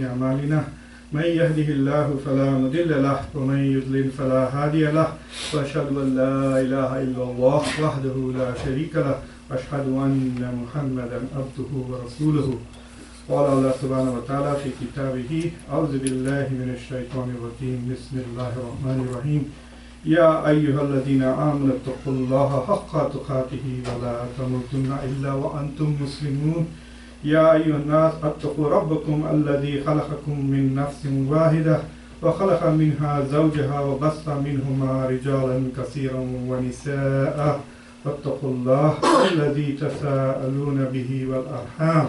أعمالنا من يهده الله فلا مضل له ومن يضلل فلا هادي له وأشهد أن لا إله إلا الله وحده لا شريك له وأشهد أن محمدا عبده ورسوله. قال الله سبحانه وتعالى في كتابه أعوذ بالله من الشيطان الرجيم بسم الله الرحمن الرحيم يا أيها الذين آمنوا اتقوا الله حق تقاته ولا تموتن إلا وأنتم مسلمون يا أيها الناس اتقوا ربكم الذي خلقكم من نفس واحدة وخلق منها زوجها وبث منهما رجالا كثيرا ونساء واتقوا الله الذي تساءلون به والأرحام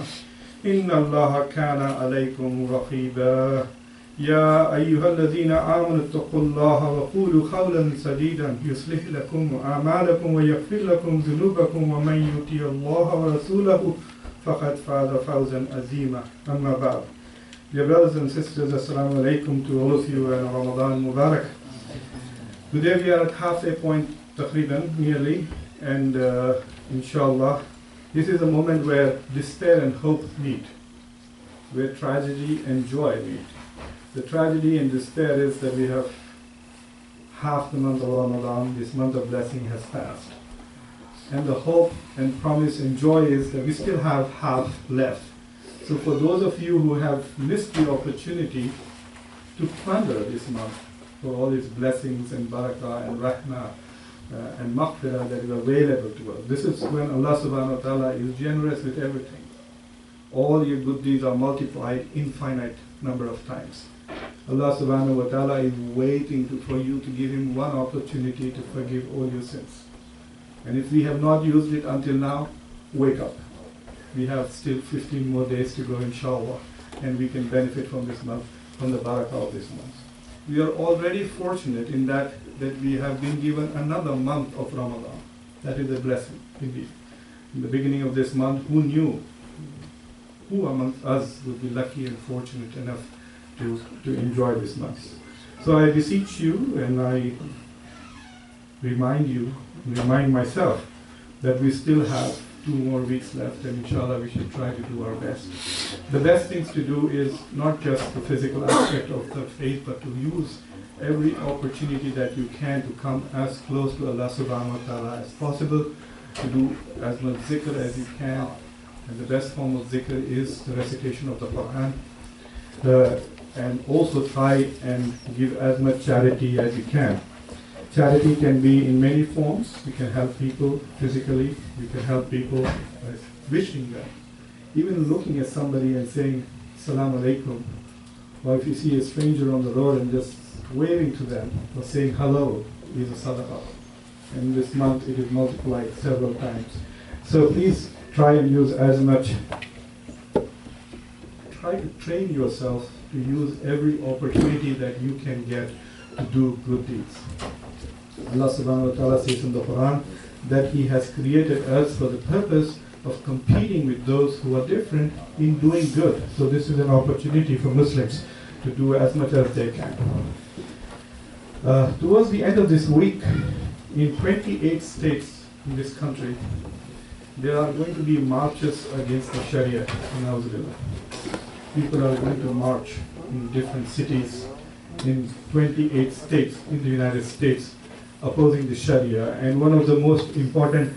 إن الله كان عليكم رقيبا يا أيها الذين آمنوا اتقوا الله وقولوا قولا سديدا يصلح لكم أعمالكم ويغفر لكم ذنوبكم ومن يطع الله ورسوله فقد فاز فوزا عظيما. أما بعد. Dear brothers and sisters, Assalamu alaikum to all of you and Ramadan Mubarak. Today we are at halfway point taqriban, nearly, and inshallah this is a moment where despair and hope meet, where tragedy and joy meet. The tragedy and despair is that we have half the month of Ramadan, this month of blessing has passed. And the hope and promise and joy is that we still have half left. So for those of you who have missed the opportunity to plunder this month for all its blessings and barakah and rahmah and Muqtedar that is available to us, this is when Allah subhanahu wa ta'ala is generous with everything. All your good deeds are multiplied infinite number of times. Allah subhanahu wa ta'ala is waiting for you to give him one opportunity to forgive all your sins. And if we have not used it until now, wake up. We have still 15 more days to go, inshallah, and we can benefit from this month, from the barakah of this month. We are already fortunate in that we have been given another month of Ramadan. That is a blessing, indeed. In the beginning of this month, who knew? Who amongst us would be lucky and fortunate enough to enjoy this month? So I beseech you and I remind myself that we still have 2 more weeks left, and inshallah we should try to do our best. The best things to do is not just the physical aspect of the faith, but to use every opportunity that you can to come as close to Allah subhanahu wa ta'ala as possible, to do as much zikr as you can. And the best form of zikr is the recitation of the Quran. And also try and give as much charity as you can. Charity can be in many forms. We can help people physically. We can help people by wishing them. Even looking at somebody and saying, Assalamu alaikum. Or if you see a stranger on the road and just waving to them or saying hello is a sadaqah. And this month it is multiplied several times. So please try and use as much. Try to train yourself to use every opportunity that you can get to do good deeds. Allah subhanahu wa ta'ala says in the Quran that He has created us for the purpose of competing with those who are different in doing good. So this is an opportunity for Muslims to do as much as they can. Towards the end of this week, in 28 states in this country, there are going to be marches against the Sharia in Australia. People are going to march in different cities in 28 states in the United States opposing the Sharia. And one of the most important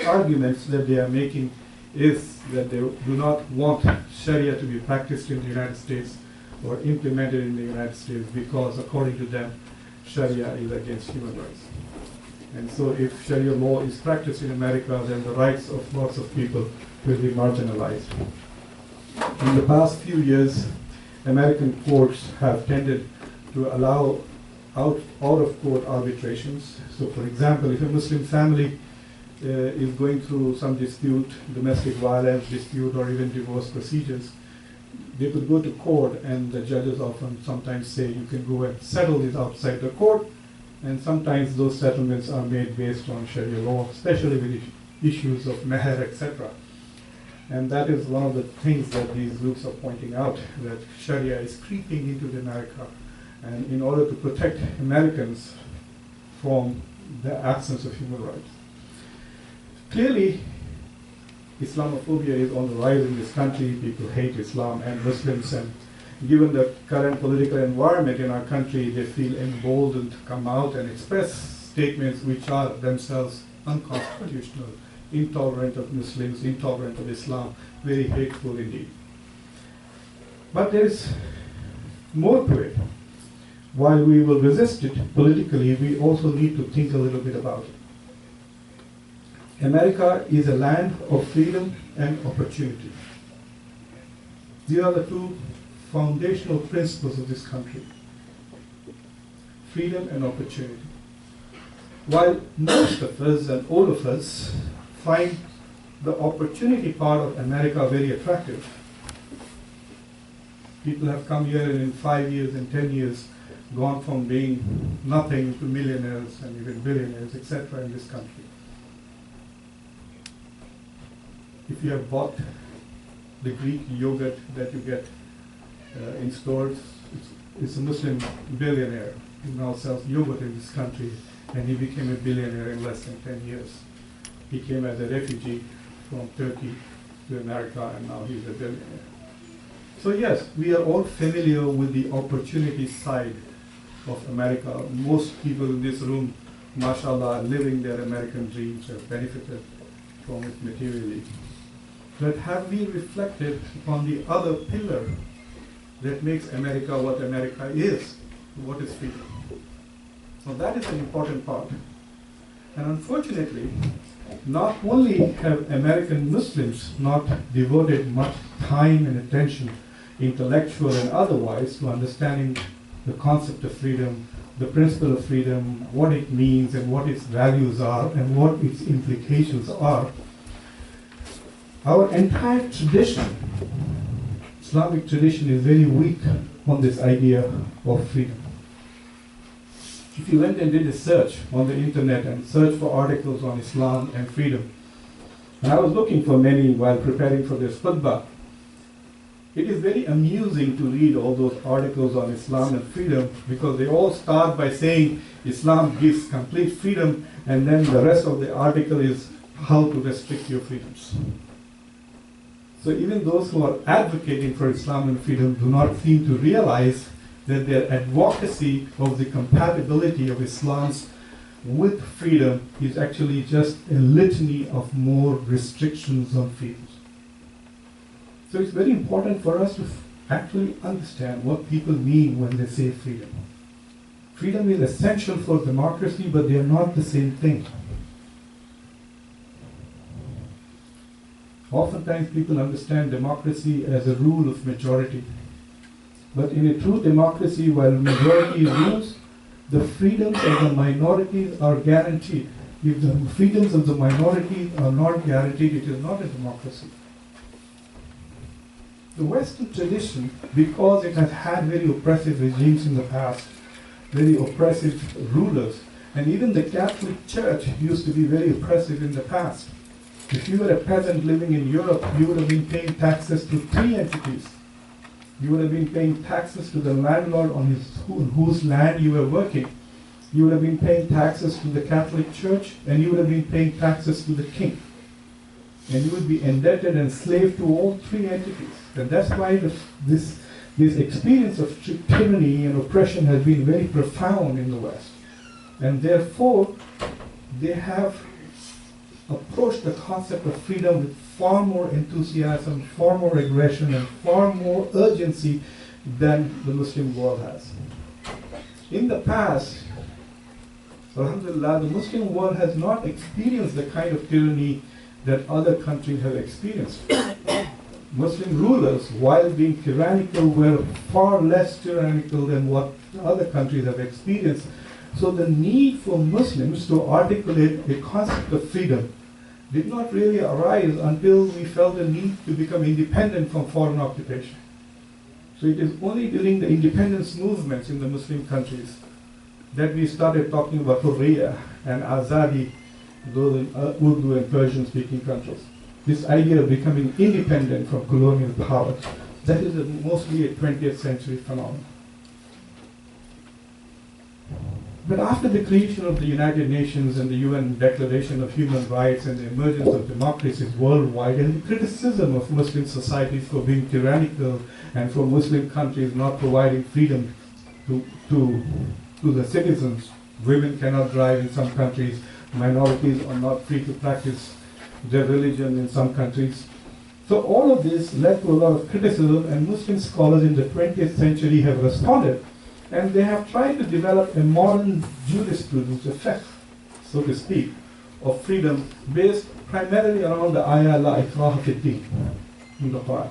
arguments that they are making is that they do not want Sharia to be practiced in the United States or implemented in the United States because, according to them, Sharia is against human rights. And so if Sharia law is practiced in America, then the rights of lots of people will be marginalized. In the past few years, American courts have tended to allow out-of-court arbitrations. So for example, if a Muslim family is going through some dispute, domestic violence dispute, or even divorce procedures, they could go to court, and the judges often sometimes say you can go and settle this outside the court, and sometimes those settlements are made based on Sharia law, especially with issues of meher, etc. And that is one of the things that these groups are pointing out, that Sharia is creeping into America. And in order to protect Americans from the absence of human rights. Clearly, Islamophobia is on the rise in this country. People hate Islam and Muslims, and given the current political environment in our country, they feel emboldened to come out and express statements which are themselves unconstitutional, intolerant of Muslims, intolerant of Islam, very hateful indeed. But there is more to it. While we will resist it politically, we also need to think a little bit about it. America is a land of freedom and opportunity. These are the two foundational principles of this country. Freedom and opportunity. While most of us and all of us find the opportunity part of America very attractive, people have come here and in 5 years and 10 years gone from being nothing to millionaires and even billionaires, etc. in this country. If you have bought the Greek yogurt that you get in stores, it's a Muslim billionaire who now sells yogurt in this country, and he became a billionaire in less than 10 years. He came as a refugee from Turkey to America, and now he's a billionaire. So yes, we are all familiar with the opportunity side of America. Most people in this room, mashallah, are living their American dreams, have benefited from it materially. But have we reflected upon the other pillar that makes America what America is? What is freedom? Now that is an important part. And unfortunately, not only have American Muslims not devoted much time and attention, intellectual and otherwise, to understanding the concept of freedom, the principle of freedom, what it means and what its values are and what its implications are. Our entire tradition, Islamic tradition, is very weak on this idea of freedom. If you went and did a search on the internet and searched for articles on Islam and freedom, and I was looking for many while preparing for this khutbah, it is very amusing to read all those articles on Islam and freedom, because they all start by saying Islam gives complete freedom, and then the rest of the article is how to restrict your freedoms. So even those who are advocating for Islam and freedom do not seem to realize that their advocacy of the compatibility of Islam's with freedom is actually just a litany of more restrictions on freedoms. So it's very important for us to actually understand what people mean when they say freedom. Freedom is essential for democracy, but they are not the same thing. Oftentimes people understand democracy as a rule of majority. But in a true democracy, while majority rules, the freedoms of the minorities are guaranteed. If the freedoms of the minorities are not guaranteed, it is not a democracy. The Western tradition, because it has had very oppressive regimes in the past, very oppressive rulers, and even the Catholic Church used to be very oppressive in the past. If you were a peasant living in Europe, you would have been paying taxes to 3 entities. You would have been paying taxes to the landlord on whose land you were working. You would have been paying taxes to the Catholic Church, and you would have been paying taxes to the king. And you would be indebted and slave to all 3 entities. And that's why this experience of tyranny and oppression has been very profound in the West. And therefore, they have approached the concept of freedom with far more enthusiasm, far more aggression, and far more urgency than the Muslim world has. In the past, alhamdulillah, the Muslim world has not experienced the kind of tyranny that other countries have experienced. Muslim rulers, while being tyrannical, were far less tyrannical than what other countries have experienced. So the need for Muslims to articulate a concept of freedom did not really arise until we felt the need to become independent from foreign occupation. So it is only during the independence movements in the Muslim countries that we started talking about Hurriya and Azadi, those in Urdu and Persian speaking countries. This idea of becoming independent from colonial power, that is mostly a 20th century phenomenon. But after the creation of the United Nations and the UN Declaration of Human Rights and the emergence of democracies worldwide and the criticism of Muslim societies for being tyrannical and for Muslim countries not providing freedom to the citizens, women cannot drive in some countries, minorities are not free to practice their religion in some countries. So all of this led to a lot of criticism, and Muslim scholars in the 20th century have responded, and they have tried to develop a modern jurisprudence, a fiqh, so to speak, of freedom based primarily around the ayah la ikraha fi din in the Quran.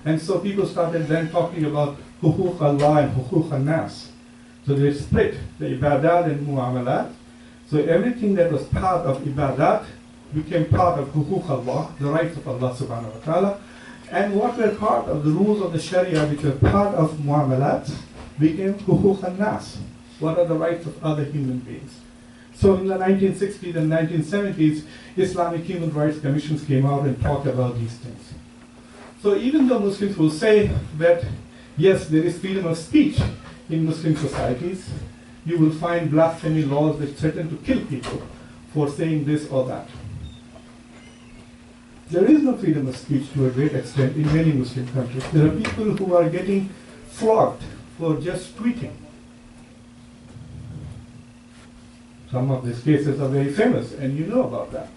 And so people started then talking about huquq Allah and huquq al-nas. So they split the ibadat and mu'amalat. So everything that was part of ibadat became part of huquq Allah, the rights of Allah subhanahu wa ta'ala. And what were part of the rules of the Sharia, which were part of mu'amalat, became huquq al-nas. What are the rights of other human beings? So in the 1960s and 1970s, Islamic human rights commissions came out and talked about these things. So even though Muslims will say that, yes, there is freedom of speech in Muslim societies, you will find blasphemy laws that threaten to kill people for saying this or that. There is no freedom of speech to a great extent in many Muslim countries. There are people who are getting flogged for just tweeting. Some of these cases are very famous, and you know about that.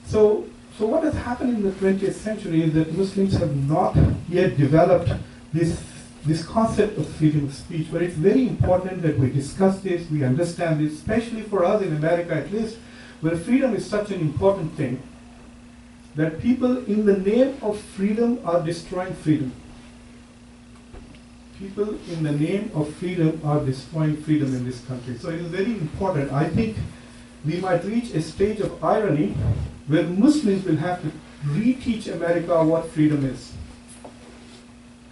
So what has happened in the 20th century is that Muslims have not yet developed this concept of freedom of speech, but it's very important that we discuss this, we understand this, especially for us in America at least, where freedom is such an important thing, that people in the name of freedom are destroying freedom. People in the name of freedom are destroying freedom in this country. So it is very important. I think we might reach a stage of irony where Muslims will have to reteach America what freedom is.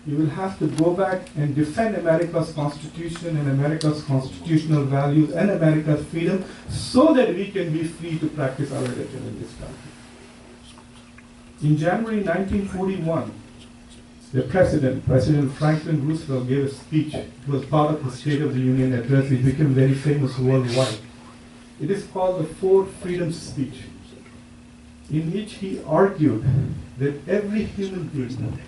You will have to go back and defend America's constitution and America's constitutional values and America's freedom so that we can be free to practice our religion in this country. In January 1941, the President Franklin Roosevelt, gave a speech. It was part of the State of the Union address. It became very famous worldwide. It is called the Four Freedoms Speech, in which he argued that every human being,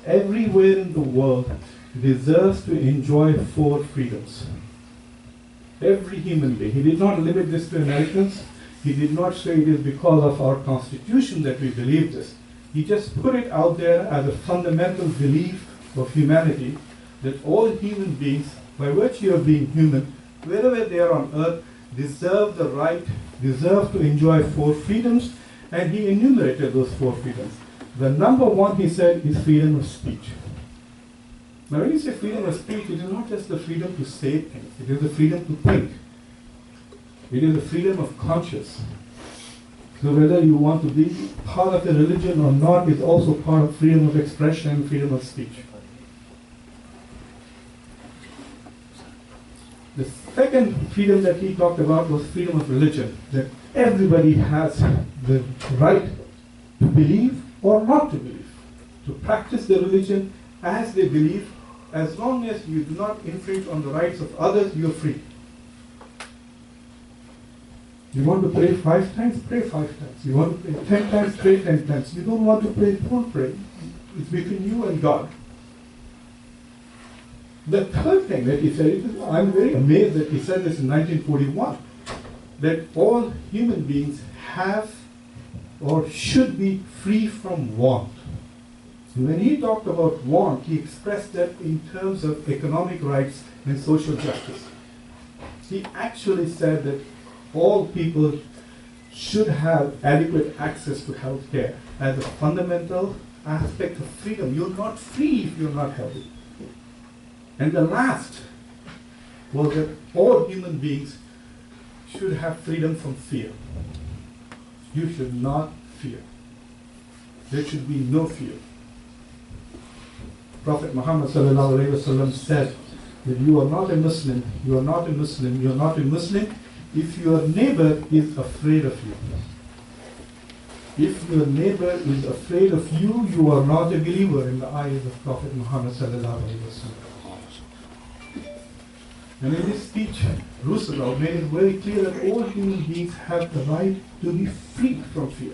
everywhere in the world, deserves to enjoy four freedoms. Every human being. He did not limit this to Americans. He did not say it is because of our Constitution that we believe this. He just put it out there as a fundamental belief of humanity that all human beings, by virtue of being human, wherever they are on earth, deserve the right, deserve to enjoy four freedoms, and he enumerated those four freedoms. The number one, he said, is freedom of speech. Now when you say freedom of speech, it is not just the freedom to say things, it is the freedom to think. It is the freedom of conscience. So whether you want to be part of a religion or not is also part of freedom of expression and freedom of speech. The second freedom that he talked about was freedom of religion, that everybody has the right to believe or not to believe, to practice their religion as they believe. As long as you do not infringe on the rights of others, you are free. You want to pray 5 times, pray 5 times. You want to pray 10 times, pray 10 times. You don't want to pray, don't pray. It's between you and God. The third thing that he said, I'm very amazed that he said this in 1941, that all human beings have or should be free from want. And when he talked about want, he expressed that in terms of economic rights and social justice. He actually said that all people should have adequate access to health care as a fundamental aspect of freedom. You're not free if you're not healthy. And the last was that all human beings should have freedom from fear. You should not fear. There should be no fear. Prophet Muhammad ﷺ said that you are not a Muslim, you are not a Muslim, you are not a Muslim if your neighbor is afraid of you. If your neighbor is afraid of you, you are not a believer in the eyes of Prophet Muhammad ﷺ. And in his speech, Roosevelt made it very clear that all human beings have the right to be free from fear.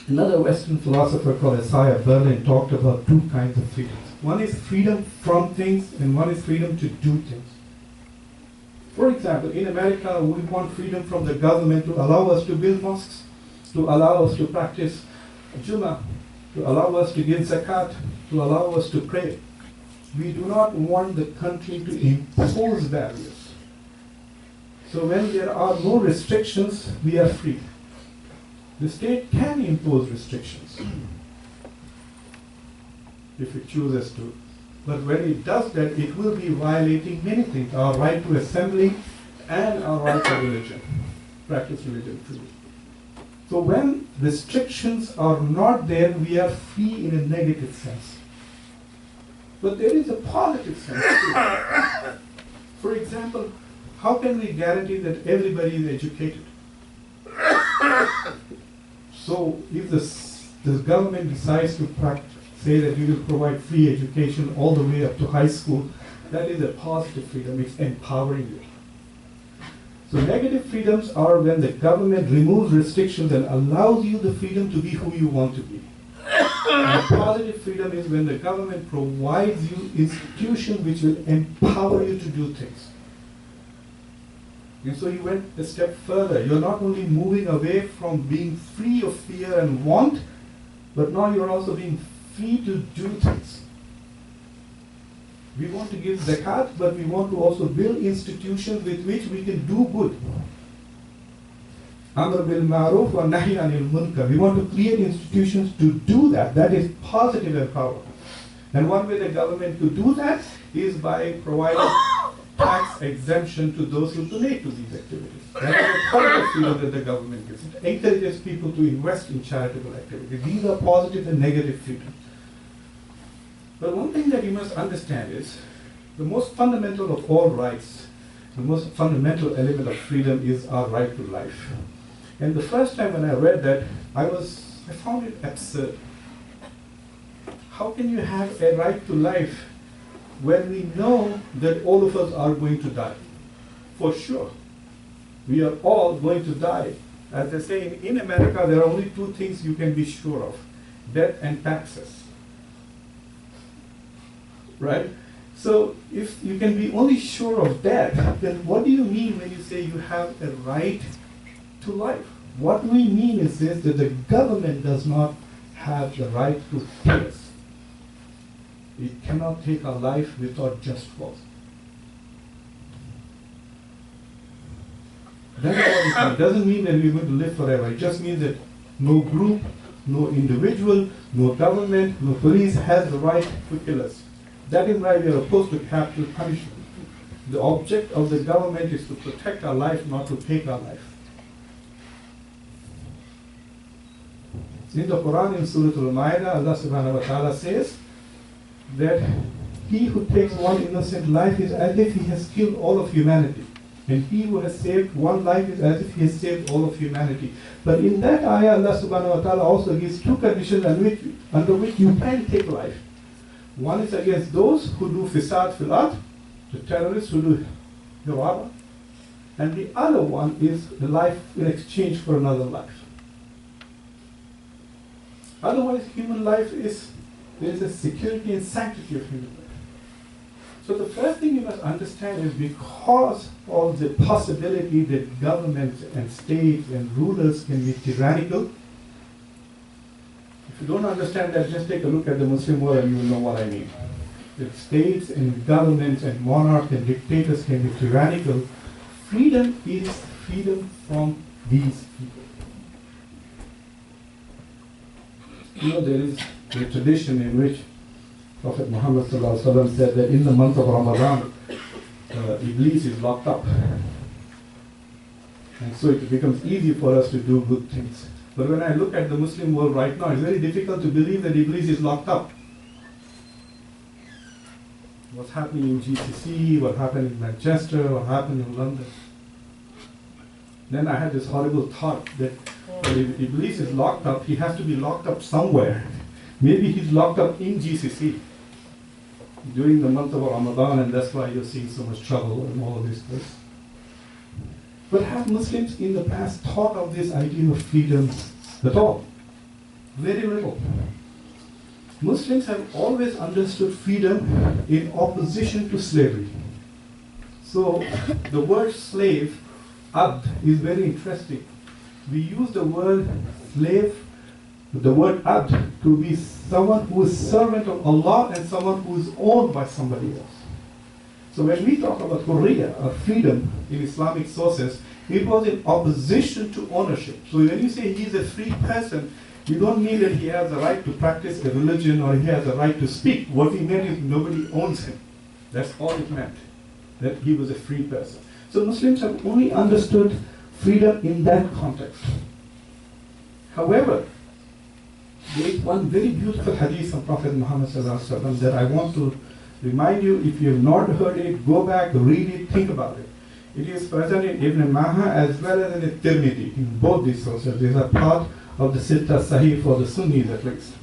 Another Western philosopher called Isaiah Berlin talked about two kinds of freedoms. One is freedom from things, and one is freedom to do things. For example, in America, we want freedom from the government to allow us to build mosques, to allow us to practice Jumu'ah, to allow us to give zakat, to allow us to pray. We do not want the country to impose barriers. So when there are no restrictions, we are free. The state can impose restrictions if it chooses to. But when it does that, it will be violating many things, our right to assembly and our right to religion, practice religion freely. So when restrictions are not there, we are free in a negative sense. But there is a positive sense too. For example, how can we guarantee that everybody is educated? So if the government decides to say that we will provide free education all the way up to high school, that is a positive freedom, it's empowering you. So negative freedoms are when the government removes restrictions and allows you the freedom to be who you want to be. And positive freedom is when the government provides you institutions which will empower you to do things. And so you went a step further. You're not only moving away from being free of fear and want, but now you're also being free to do things. We want to give zakat, but we want to also build institutions with which we can do good. Amr bil ma'ruf wa nahy anil munkar. We want to create institutions to do that. That is positive empowerment. And one way the government could do that is by providing tax exemption to those who donate to these activities. That is a part of freedom that the government gives. It encourages people to invest in charitable activities. These are positive and negative freedoms. But one thing that you must understand is the most fundamental of all rights, the most fundamental element of freedom is our right to life. And the first time when I read that, I found it absurd. How can you have a right to life when we know that all of us are going to die? For sure. We are all going to die. As they say, in America, there are only two things you can be sure of: death and taxes. Right? So if you can be only sure of that, then what do you mean when you say you have a right to life? What we mean is this, that the government does not have the right to kill us. It cannot take our life without just cause. That's what it means. It doesn't mean that we're going to live forever. It just means that no group, no individual, no government, no police has the right to kill us. That is why we are opposed to capital punishment. The object of the government is to protect our life, not to take our life. In the Quran, in Surah Al-Ma'idah, Allah subhanahu wa ta'ala says that he who takes one innocent life is as if he has killed all of humanity. And he who has saved one life is as if he has saved all of humanity. But in that ayah, Allah subhanahu wa ta'ala also gives two conditions under which you can take life. One is against those who do fisad fil ard, the terrorists who do hiraba. And the other one is the life in exchange for another life. Otherwise, human life there is a security and sanctity of human life. So the first thing you must understand is because of the possibility that governments and states and rulers can be tyrannical. If you don't understand that, just take a look at the Muslim world and you will know what I mean. That states and governments and monarchs and dictators can be tyrannical. Freedom is freedom from these people. You know, there is a tradition in which Prophet Muhammad said that in the month of Ramadan, Iblis is locked up. And so it becomes easy for us to do good things. But when I look at the Muslim world right now, it's very difficult to believe that Iblis is locked up. What's happening in GCC, what happened in Lancaster, what happened in London. Then I had this horrible thought that if Iblis is locked up, he has to be locked up somewhere. Maybe he's locked up in GCC. during the month of Ramadan, and that's why you're seeing so much trouble and all of these things. But have Muslims in the past thought of this idea of freedom at all? Very little. Muslims have always understood freedom in opposition to slavery. So the word slave, abd, is very interesting. We use the word slave, the word abd, to be someone who is servant of Allah and someone who is owned by somebody else. So when we talk about hurriya, or freedom, in Islamic sources, it was in opposition to ownership. So when you say he's a free person, you don't mean that he has a right to practice a religion or he has a right to speak. What he meant is nobody owns him. That's all it meant, that he was a free person. So Muslims have only understood freedom in that context. However, there is one very beautiful hadith from Prophet Muhammad ﷺ that I want to remind you. If you have not heard it, go back, read it, think about it. It is present in Ibn Majah as well as in Tirmidhi. In both these sources, these are part of the Sitta Sahih for the Sunnis at least.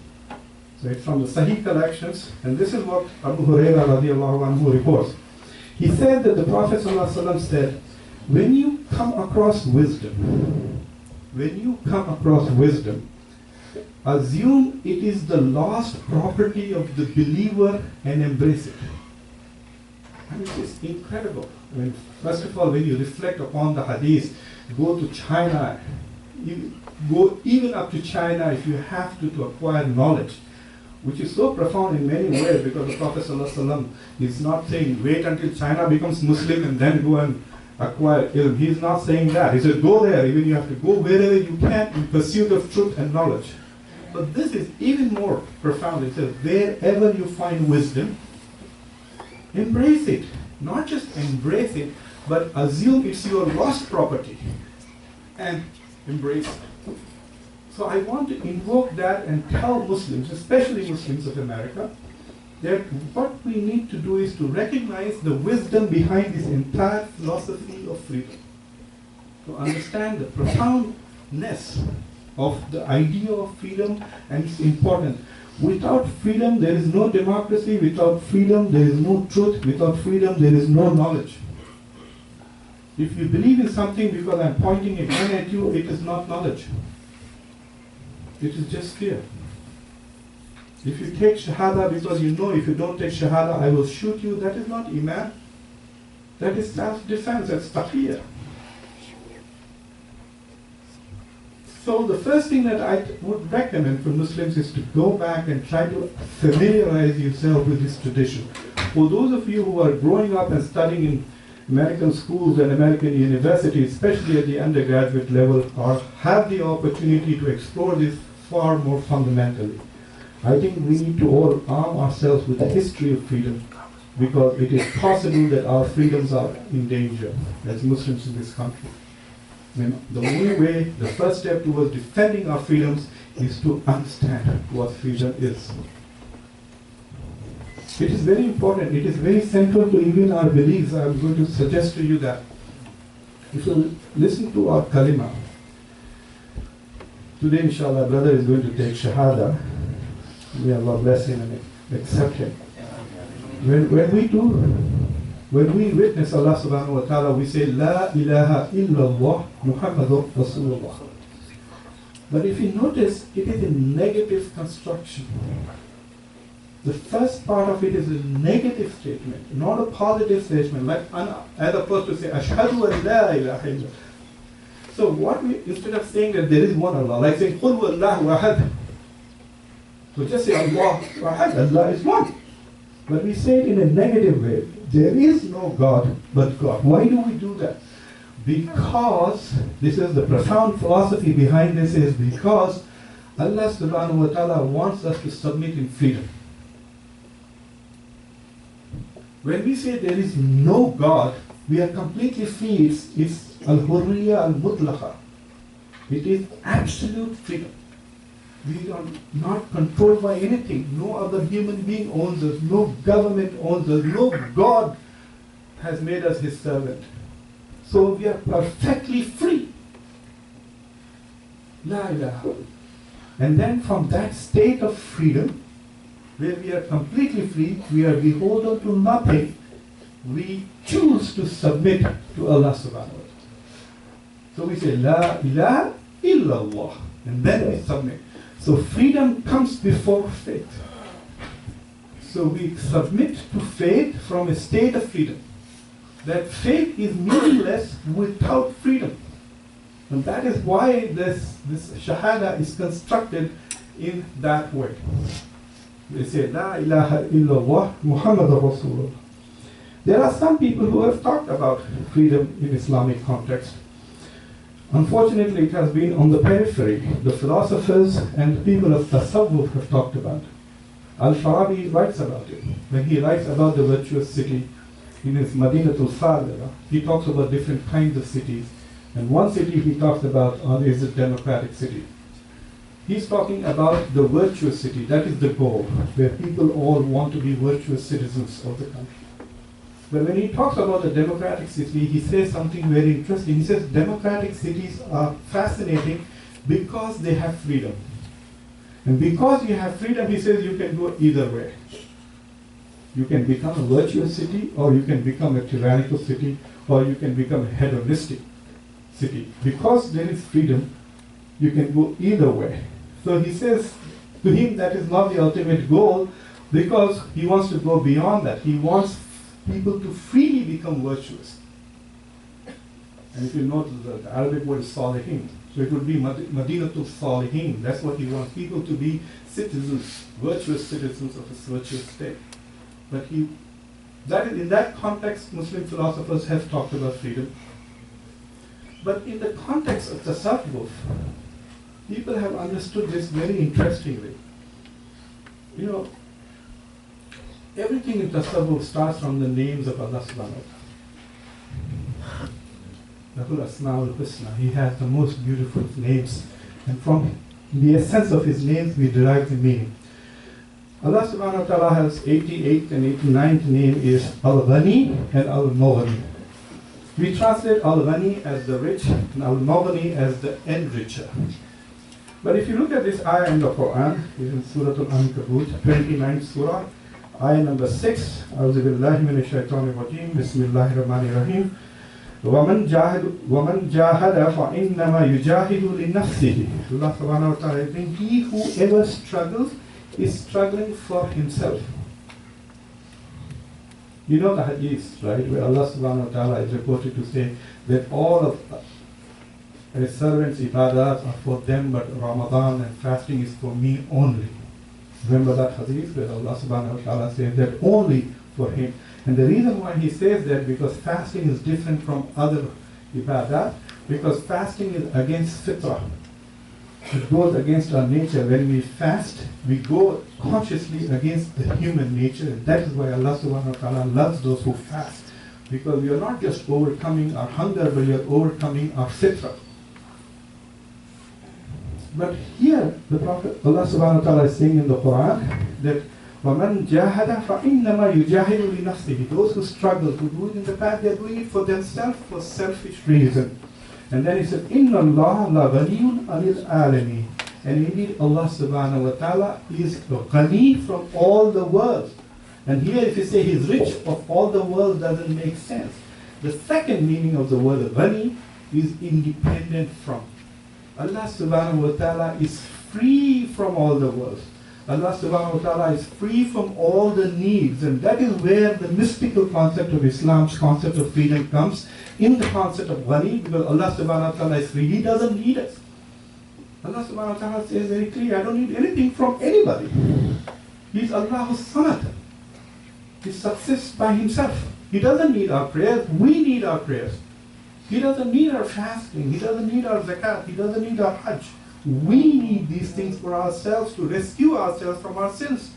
So it's from the Sahih collections, and this is what Abu Hurairah radiallahu anhu reports. He said that the Prophet ﷺ said, when you come across wisdom, assume it is the lost property of the believer and embrace it. I mean, it's incredible. I mean, first of all, when you reflect upon the hadith, go to China, you go even up to China if you have to acquire knowledge, which is so profound in many ways, because the Prophet ﷺ is not saying wait until China becomes Muslim and then go and acquire ilm. He is not saying that. He said go there, even you have to go wherever you can in pursuit of truth and knowledge. But this is even more profound. It says wherever you find wisdom, embrace it. Not just embrace it, but assume it's your lost property and embrace it. So I want to invoke that and tell Muslims, especially Muslims of America, that what we need to do is to recognize the wisdom behind this entire philosophy of freedom. To understand the profoundness of the idea of freedom and its importance. Without freedom, there is no democracy. Without freedom, there is no truth. Without freedom, there is no knowledge. If you believe in something because I'm pointing a gun at you, it is not knowledge. It is just fear. If you take shahada because you know if you don't take shahada, I will shoot you, that is not iman. That is self-defense, that's taqiyya. So the first thing that I would recommend for Muslims is to go back and try to familiarize yourself with this tradition. For those of you who are growing up and studying in American schools and American universities, especially at the undergraduate level, or have the opportunity to explore this far more fundamentally, I think we need to all arm ourselves with the history of freedom, because it is possible that our freedoms are in danger as Muslims in this country. And the only way, the first step towards defending our freedoms is to understand what freedom is. It is very important, it is very central to even our beliefs. I am going to suggest to you that if you listen to our kalima, today inshallah brother is going to take shahada. May Allah bless him and accept him. When we witness Allah subhanahu wa ta'ala, we say, La ilaha illallah Muhammadur Rasulullah. But if you notice, it is a negative construction. The first part of it is a negative statement, not a positive statement, like as opposed to say, Ashhadu an la ilaha illallah. So what we, instead of saying that there is one Allah, like saying, Qul huwallahu ahad. So just say Allah ahad, Allah is one. But we say it in a negative way. There is no God but God. Why do we do that? Because, this is the profound philosophy behind this, is because Allah subhanahu wa ta'ala wants us to submit in freedom. When we say there is no God, we are completely free. It's al-hurriya al-mutlaqa. It is absolute freedom. We are not controlled by anything. No other human being owns us. No government owns us. No God has made us his servant. So we are perfectly free. La ilaha. And then from that state of freedom, where we are completely free, we are beholden to nothing. We choose to submit to Allah subhanahu wa ta'ala. So we say, La ilaha illallah, and then we submit. So freedom comes before faith. So we submit to faith from a state of freedom. That faith is meaningless without freedom. And that is why this shahada is constructed in that way. They say, La ilaha illallah, Muhammadur Rasulullah. There are some people who have talked about freedom in Islamic context. Unfortunately, it has been on the periphery. The philosophers and people of Tasawwuf have talked about it. Al-Farabi writes about it. When he writes about the virtuous city in his Madinatul Sadira, he talks about different kinds of cities. And one city he talks about is a democratic city. He's talking about the virtuous city. That is the goal, where people all want to be virtuous citizens of the country. But when he talks about the democratic city, he says something very interesting. He says democratic cities are fascinating because they have freedom. And because you have freedom, he says you can go either way. You can become a virtuous city, or you can become a tyrannical city, or you can become a hedonistic city. Because there is freedom, you can go either way. So he says to him that is not the ultimate goal, because he wants to go beyond that. He wants people to freely become virtuous. And if you notice the Arabic word is salihin, so it would be Madinatul Salihin. That's what he wants, people to be citizens, virtuous citizens of a virtuous state. But in that context, Muslim philosophers have talked about freedom. But in the context of Tasawwuf, people have understood this very interestingly. You know, everything in Tasawwuf starts from the names of Allah subhanahu wa ta'ala. Lahul Asma'ul Husna. He has the most beautiful names. And from the essence of his names, we derive the meaning. Allah subhanahu wa ta'ala has 88th and 89th name is Al-Ghani and Al-Mughni. We translate Al-Ghani as the rich and Al-Mughni as the enricher. But if you look at this ayah in the Quran, it's in Surah Al-Ankabut, 29th surah, ayah number 6, A'udhu billahi minash shaitanir rajim, Bismillahir Rahmanir Rahim. وَمَنْ جَاهَدَ فَإِنَّمَا يُجَاهِدُ لِنَفْسِهِ. Allah subhanahu wa ta'ala is saying, he who ever struggles is struggling for himself. You know the hadith, right, where Allah subhanahu wa ta'ala is reported to say that all of a servant's ibadat are for them, but Ramadan and fasting is for me only. Remember that hadith where Allah subhanahu wa ta'ala says that only for him. And the reason why he says that, because fasting is different from other ibadat, because fasting is against fitrah. It goes against our nature. When we fast, we go consciously against the human nature. And that is why Allah subhanahu wa ta'ala loves those who fast. Because we are not just overcoming our hunger, but we are overcoming our fitrah. But here, the Prophet, Allah subhanahu wa ta'ala is saying in the Quran that وَمَنْ جَاهَدَ فَإِنَّمَا يُجَاهِدُ لِنَفْسِهِ. Those who struggle to do it in the path, they are doing it for themselves, for selfish reason. And then he said, إِنَّ اللَّهَ لَغَنِيٌّ عَنِ الْعَالَمِينَ. And indeed, Allah subhanahu wa ta'ala is ghani from all the world. And here if you say he's rich of all the world, doesn't make sense. The second meaning of the word ghani is independent from. Allah subhanahu wa ta'ala is free from all the world. Allah subhanahu wa ta'ala is free from all the needs, and that is where the mystical concept of Islam's concept of freedom comes, in the concept of ghani, because Allah subhanahu wa ta'ala is free, He doesn't need us. Allah subhanahu wa ta'ala says very clearly, I don't need anything from anybody. He's Allah's Salāt. He subsists by Himself. He doesn't need our prayers, we need our prayers. He doesn't need our fasting, He doesn't need our zakat, He doesn't need our hajj. We need these things for ourselves, to rescue ourselves from our sins.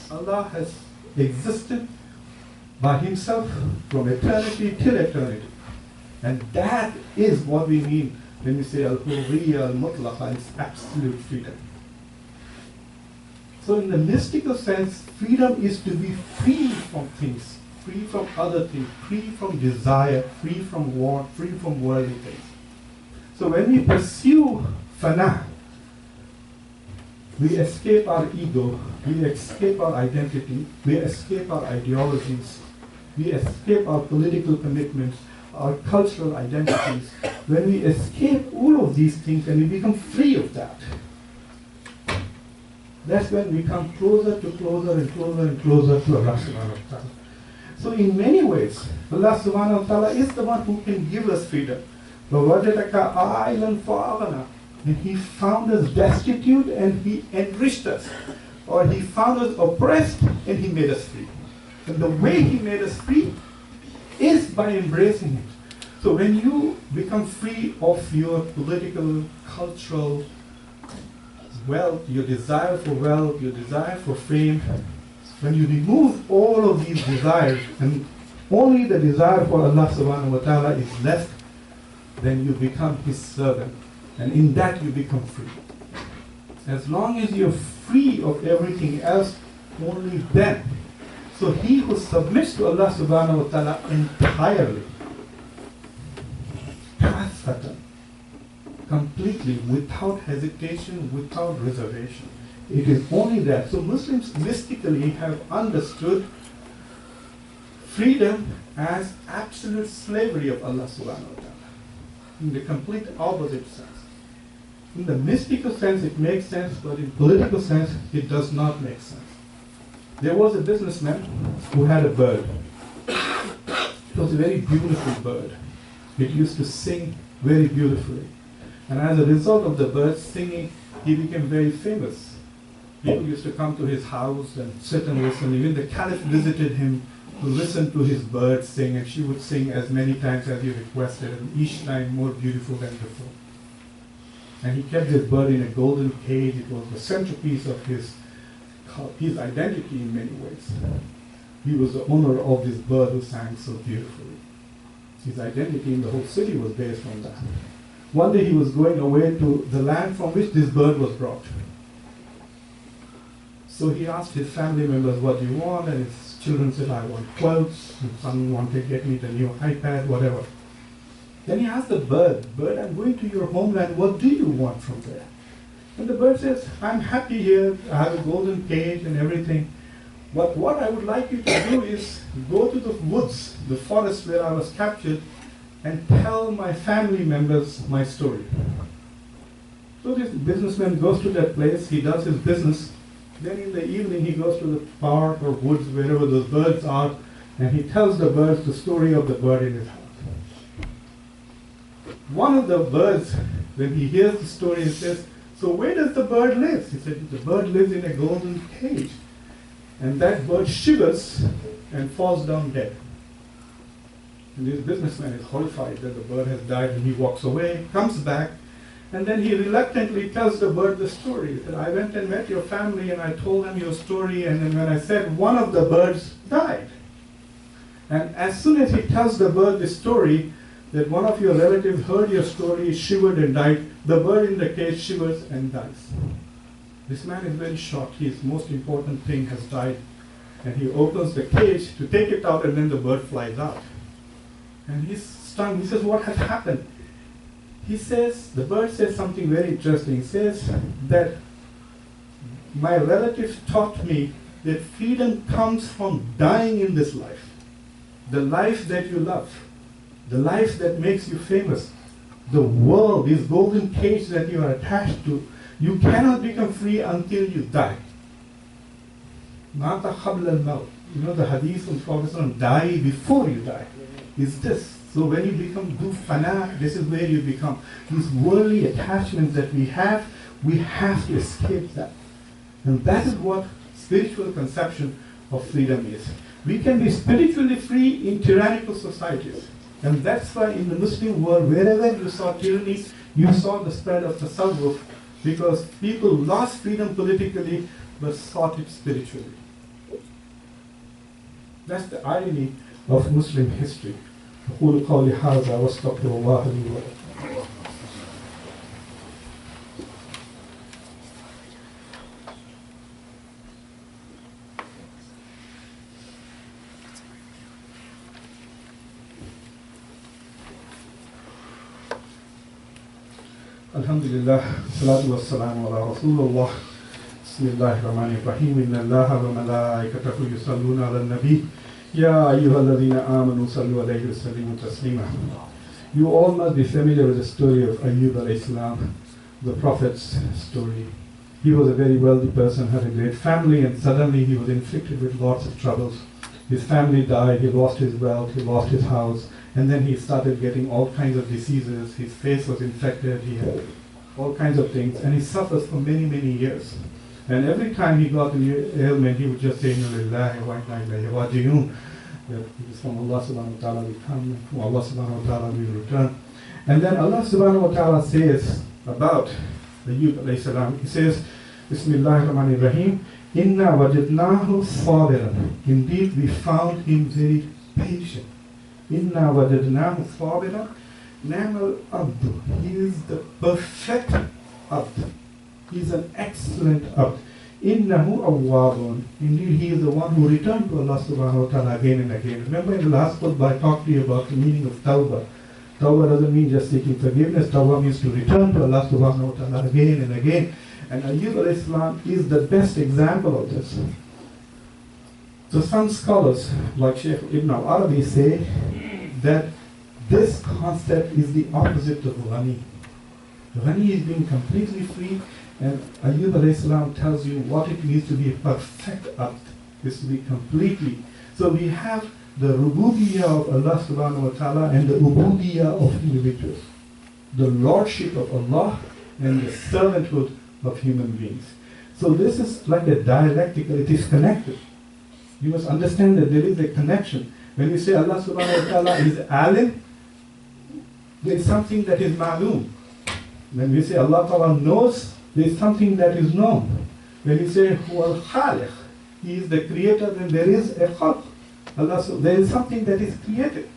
Allah has existed by Himself from eternity till eternity. And that is what we mean when we say al-hurriya al-mutlaqa, it's absolute freedom. So in the mystical sense, freedom is to be free from things, free from other things, free from desire, free from want, free from worldly things. So when we pursue fana, We escape our ego, we escape our identity, we escape our ideologies, we escape our political commitments, our cultural identities. When we escape all of these things and we become free of that, that's when we come closer and closer to Allah subhanahu wa ta'ala. So in many ways, Allah subhanahu wa ta'ala is the one who can give us freedom. وَوَجَدَكَ عَائِلًا فَأَغْنَى. And He found us destitute and He enriched us. Or He found us oppressed and He made us free. And the way He made us free is by embracing Him. So when you become free of your political, cultural wealth, your desire for wealth, your desire for fame, when you remove all of these desires and only the desire for Allah subhanahu wa ta'ala is left, then you become His servant. And in that you become free. As long as you're free of everything else, only then. So he who submits to Allah subhanahu wa ta'ala entirely, completely, without hesitation, without reservation. It is only that. So Muslims mystically have understood freedom as absolute slavery of Allah subhanahu wa ta'ala, in the complete opposite sense. In the mystical sense it makes sense, but in political sense it does not make sense. There was a businessman who had a bird. It was a very beautiful bird. It used to sing very beautifully. And as a result of the bird singing, he became very famous. People used to come to his house and sit and listen. Even the caliph visited him to listen to his bird sing, and she would sing as many times as he requested, and each time more beautiful than before. And he kept this bird in a golden cage. It was the centerpiece of his identity in many ways. He was the owner of this bird who sang so beautifully. His identity in the whole city was based on that. One day he was going away to the land from which this bird was brought. So he asked his family members, what do you want? And his children said, I want clothes. And son wanted to get me the new iPad, whatever. Then he asked the bird, I'm going to your homeland, what do you want from there? And the bird says, I'm happy here, I have a golden cage and everything. But what I would like you to do is go to the woods, the forest where I was captured, and tell my family members my story. So this businessman goes to that place, he does his business. Then in the evening he goes to the park or woods, wherever those birds are, and he tells the birds the story of the bird in his house. One of the birds, when he hears the story, he says, so where does the bird live? He said, the bird lives in a golden cage. And that bird shivers and falls down dead. And this businessman is horrified that the bird has died, and he walks away, comes back, and then he reluctantly tells the bird the story. He said, I went and met your family and I told them your story, and then when I said one of the birds died. And as soon as he tells the bird the story, that one of your relatives heard your story, shivered and died, the bird in the cage shivers and dies. This man is very shocked. His most important thing has died. And he opens the cage to take it out, and then the bird flies out. And he's stunned. He says, what has happened? He says, the bird says something very interesting. He says that my relative taught me that freedom comes from dying in this life. The life that you love. The life that makes you famous. The world, this golden cage that you are attached to, you cannot become free until you die. Mata qabla al-maut. You know the hadith from Prophet, die before you die. Is this. So when you become fana, this is where you become. These worldly attachments that we have to escape that. And that is what spiritual conception of freedom is. We can be spiritually free in tyrannical societies. And that's why in the Muslim world, wherever you saw tyranny, you saw the spread of tasawwuf, because people lost freedom politically, but sought it spiritually. That's the irony of Muslim history. أقول قولي هذا واستغفر الله لي ولكم. Alhamdulillah, salatu wassalamu ala Rasulullah Bismillahirrahmanirrahim. Inna Allaha wa malaikatahu yusalluna ala nabi. Ya ayyuhalladhina amanu sallu alayhi wa sallimu taslima. You all must be familiar with the story of Ayyub alayhi salam, the Prophet's story. He was a very wealthy person, had a great family, and suddenly he was inflicted with lots of troubles. His family died, he lost his wealth, he lost his house, and then he started getting all kinds of diseases. His face was infected, he had all kinds of things, and he suffers for many, many years. And every time he got an ailment, he would just say, Inna lillahi wa inna ilayhi raji'un. That it is from Allah subhanahu wa ta'ala we come, and from Allah subhanahu wa ta'ala we return. And then Allah subhanahu wa ta'ala says about Ayyub alayhi salam, he says, Bismillahirrahmanirrahim, Inna wajadnahu sabiran. Indeed, we found him very patient. Inna wajadnahu sabiran. Namal abdu. He is the perfect abd. He is an excellent abd. Innahu awwabun. Indeed, he is the one who returned to Allah subhanahu wa ta'ala again and again. Remember in the last khutbah I talked to you about the meaning of tawbah. Tawbah doesn't mean just seeking forgiveness. Tawbah means to return to Allah subhanahu wa ta'ala again and again. And Ayyub alayhi salam is the best example of this. So some scholars, like Sheikh Ibn al-Arabi, say that this concept is the opposite of Ghani. Ghani is being completely free, and Ayyub alayhi salam tells you what it means to be a perfect abd, is to be completely. So we have the rububiyyah of Allah subhanahu wa ta'ala and the ubudiyyah of individuals. The lordship of Allah and the servanthood of human beings. So this is like a dialectical, it is connected. You must understand that there is a connection. When you say Allah subhanahu wa ta'ala is alim, there is something that is ma'loom. When we say Allah ta'ala knows, there is something that is known. When you say huwa al-khaliq, he is the creator, then there is a khalq. Allah, so there is something that is created.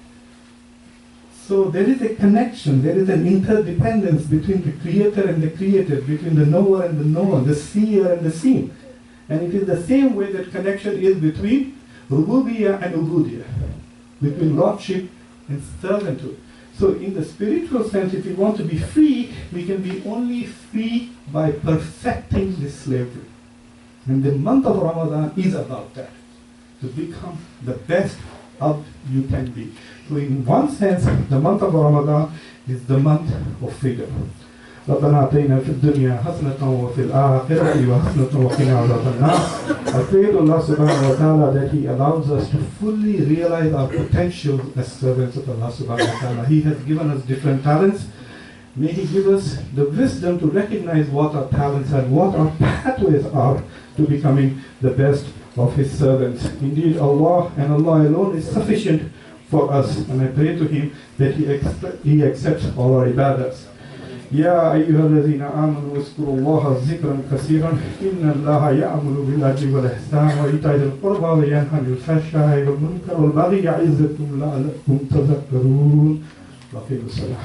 So there is a connection, there is an interdependence between the creator and the created, between the knower and the known, the seer and the seen. And it is the same way that connection is between rububiyyah and ubudiyyah, between lordship and servanthood. So in the spiritual sense, if we want to be free, we can be only free by perfecting this slavery. And the month of Ramadan is about that, to become the best abd you can be. So in one sense, the month of Ramadan is the month of freedom. رَبَّنَا آتِينَا فِي الدُّنْيَا حَسَنَةً وَفِي الْآخِرَةِ وَحَسَنَةً وَقِنَا عَذَابَ النَّارِ. I pray to Allah subhanahu wa ta'ala that He allows us to fully realize our potential as servants of Allah subhanahu wa ta'ala. He has given us different talents. May He give us the wisdom to recognize what our talents are, what our pathways are to becoming the best of His servants. Indeed, Allah and Allah alone is sufficient for us, and I pray to Him that He accepts all our ibadahs. يا أيها الذين آمنوا اذكروا الله ذكرا كثيرا إن الله يأمر بالعدل والإحسان وإيتاء ذي القربى وينهى عن الفحشاء والمنكر والبغي يعظكم لعلكم تذكرون. وأقيموا الصلاة.